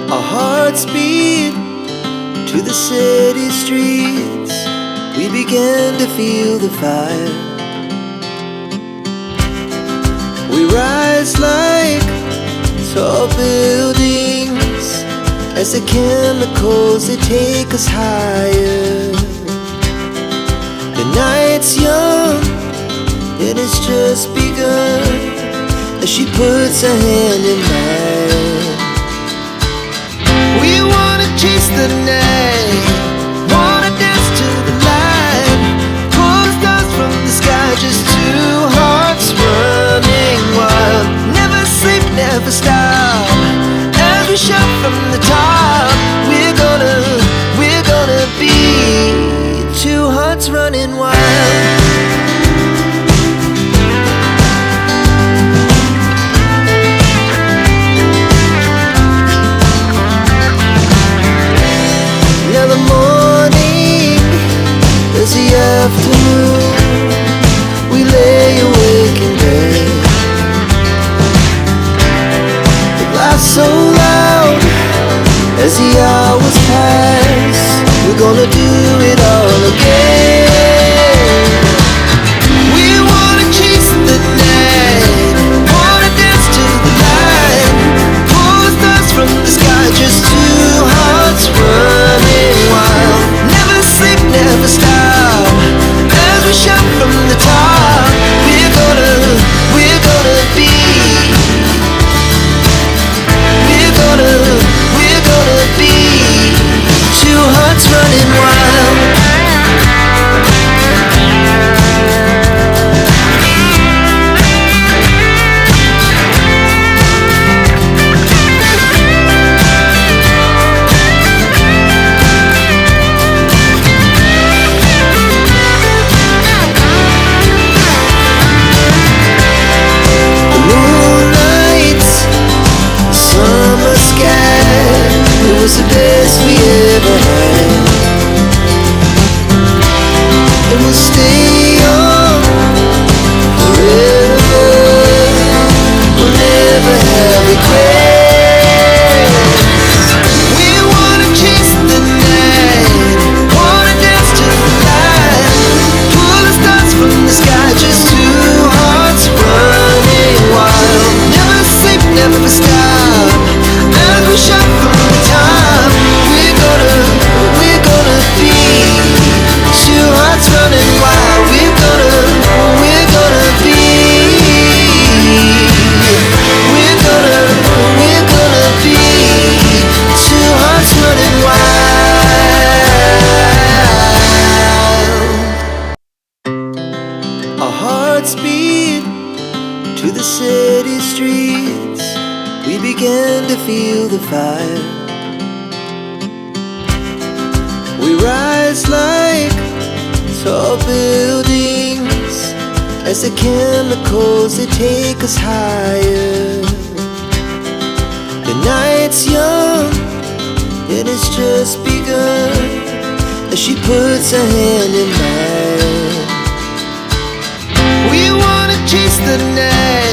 Our hearts beat to the city streets. We began to feel the fire. We rise like tall buildings as the chemicals, they take us higher. The night's young, it has just begun, as she puts her hand in mine. We wanna chase the night, wanna dance to the light, pull the stars from the sky, just two hearts running wild. Never sleep, never stop, as we shout from the top. We're gonna be two hearts running wild. Now the morning is the afternoon. We lay awake in bed. The laughs so loud as the hours pass. We're gonna do it all again. We wanna chase the night, wanna dance to the light, pull the stars from the sky, just two hearts running wild. Never sleep, never stop, as we shout from the top. We're gonna be, we're gonna be two hearts running wild. The moonlight, summer sky, it was the best we ever had. And we'll stay on forever. We'll never have regrets. We wanna chase the night, wanna dance to the light, pull the stars from the sky, just two hearts running wild. Never sleep, never stop, as we shout from the top. We're gonna be two hearts running wild. We're gonna be, we're gonna be two hearts running wild. Our hearts beat to the city streets. We began to feel the fire. We rise like tall buildings as the chemicals, they take us higher. The night's young, it has just begun, as she puts her hand in mine. We wanna chase the night,